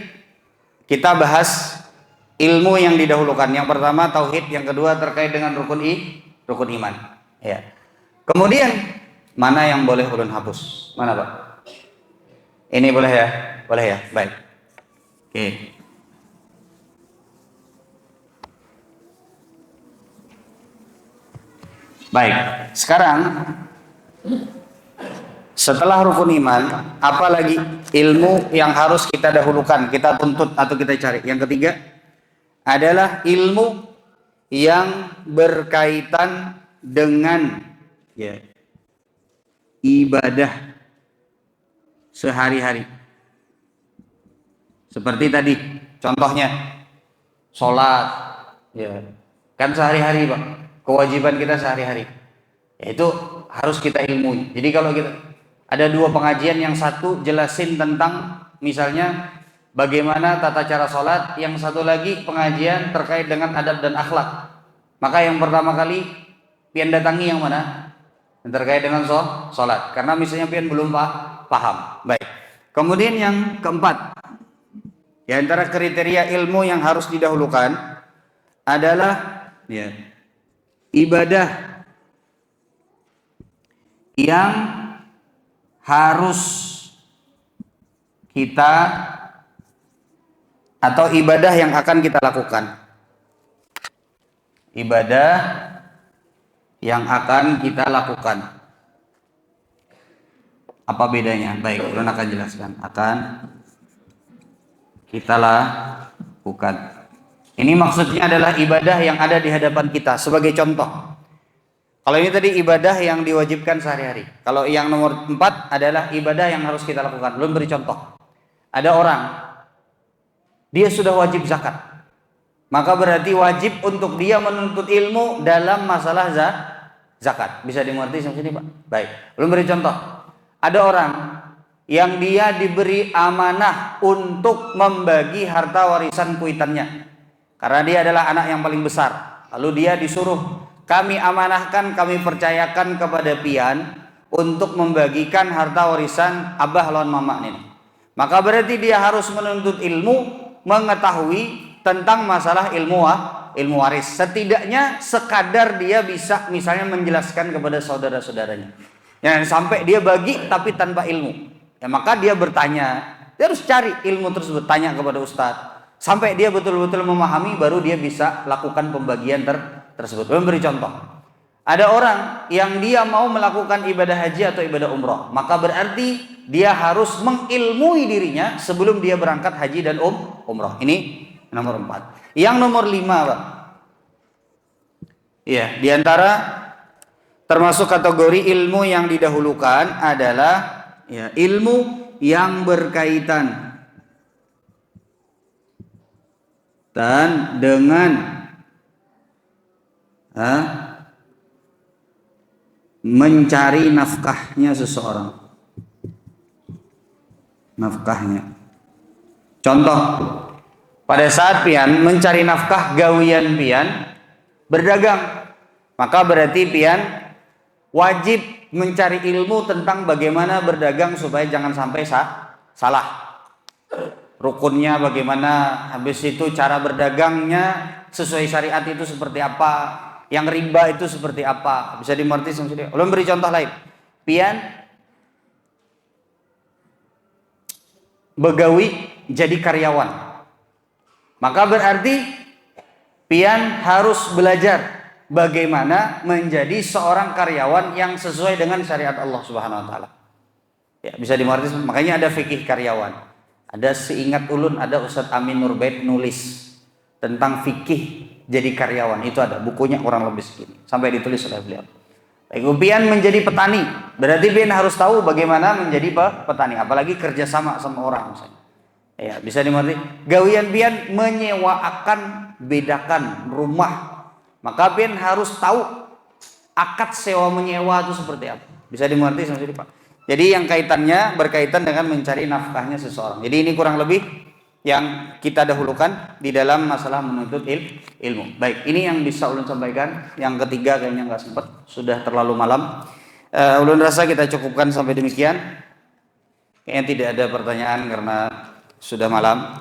kita bahas ilmu yang didahulukan. Yang pertama tauhid, yang kedua terkait dengan rukun iman. Ya. Kemudian mana yang boleh ulun hapus? Mana, Pak? Ini boleh ya? Boleh ya? Baik. Oke. Baik. Sekarang setelah rukun iman, apalagi ilmu yang harus kita dahulukan, kita tuntut atau kita cari? Yang ketiga adalah ilmu yang berkaitan dengan ibadah sehari-hari. Seperti tadi contohnya sholat, kan sehari-hari, Pak, kewajiban kita sehari-hari, yaitu harus kita ilmui. Jadi kalau kita ada 2 pengajian, yang satu jelasin tentang misalnya bagaimana tata cara sholat, yang satu lagi pengajian terkait dengan adab dan akhlak. Maka yang pertama kali pian datangi yang mana? Yang terkait dengan sholat. Karena misalnya pian belum paham. Baik. Kemudian yang keempat, di antara kriteria ilmu yang harus didahulukan adalah ibadah yang harus kita atau ibadah yang akan kita lakukan. Ibadah yang akan kita lakukan. Apa bedanya? Baik, ulun akan jelaskan. Akan kita lakukan. Ini maksudnya adalah ibadah yang ada di hadapan kita. Sebagai contoh, kalau ini tadi ibadah yang diwajibkan sehari-hari. Kalau yang nomor 4 adalah ibadah yang harus kita lakukan. Belum beri contoh. Ada orang, dia sudah wajib zakat. Maka berarti wajib untuk dia menuntut ilmu dalam masalah zakat. Bisa dimengerti sampai sini, Pak? Baik. Belum beri contoh. Ada orang yang dia diberi amanah untuk membagi harta warisan kuitannya. Karena dia adalah anak yang paling besar. Lalu dia disuruh, kami amanahkan, kami percayakan kepada pian untuk membagikan harta warisan abah lawan mama ini. Maka berarti dia harus menuntut ilmu, mengetahui tentang masalah ilmu waris. Setidaknya sekadar dia bisa misalnya menjelaskan kepada saudara-saudaranya. Jangan sampai dia bagi tapi tanpa ilmu. Ya maka dia bertanya, dia harus cari ilmu tersebut, tanya kepada ustadz. Sampai dia betul-betul memahami, baru dia bisa lakukan pembagian tersebut. Memberi contoh, ada orang yang dia mau melakukan ibadah haji atau ibadah umroh, maka berarti dia harus mengilmui dirinya sebelum dia berangkat haji dan umroh. Ini nomor 4. Yang nomor 5, Pak. Iya, diantara termasuk kategori ilmu yang didahulukan adalah ya, ilmu yang berkaitan dan dengan mencari nafkahnya seseorang. Nafkahnya. Contoh, pada saat pian mencari nafkah gawian pian berdagang, maka berarti pian wajib mencari ilmu tentang bagaimana berdagang supaya jangan sampai salah. Rukunnya bagaimana, habis itu cara berdagangnya sesuai syariat itu seperti apa, yang riba itu seperti apa, bisa dimengerti sendiri. Ulun beri contoh lain, pian begawi jadi karyawan, maka berarti pian harus belajar bagaimana menjadi seorang karyawan yang sesuai dengan syariat Allah Subhanahu wa taala. Ya, bisa dimengerti, makanya ada fikih karyawan. Ada seingat ulun, ada Ustadz Amin Nurbait nulis tentang fikih jadi karyawan. Itu ada bukunya kurang lebih segini, sampai ditulis oleh beliau. Pian menjadi petani, berarti pian harus tahu bagaimana menjadi petani, apalagi kerjasama sama orang misalnya. Ya, bisa dimengerti. Gawian pian menyewakan, bedakan rumah, maka pian harus tahu akad sewa menyewa itu seperti apa. Bisa dimengerti sama sini, Pak. Jadi yang kaitannya berkaitan dengan mencari nafkahnya seseorang. Jadi ini kurang lebih yang kita dahulukan di dalam masalah menuntut ilmu. Baik, ini yang bisa ulun sampaikan. Yang ketiga kayaknya nggak sempat, sudah terlalu malam. Ulun rasa kita cukupkan sampai demikian. Kayaknya tidak ada pertanyaan karena sudah malam.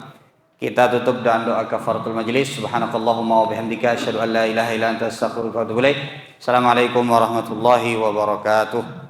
Kita tutup dengan doa kafaratul majelis. Subhanakallahumma wa bihamdika asyhadu an la ilaha illa anta astaghfiruka wa atubu ilaik. Assalamualaikum warahmatullahi wabarakatuh.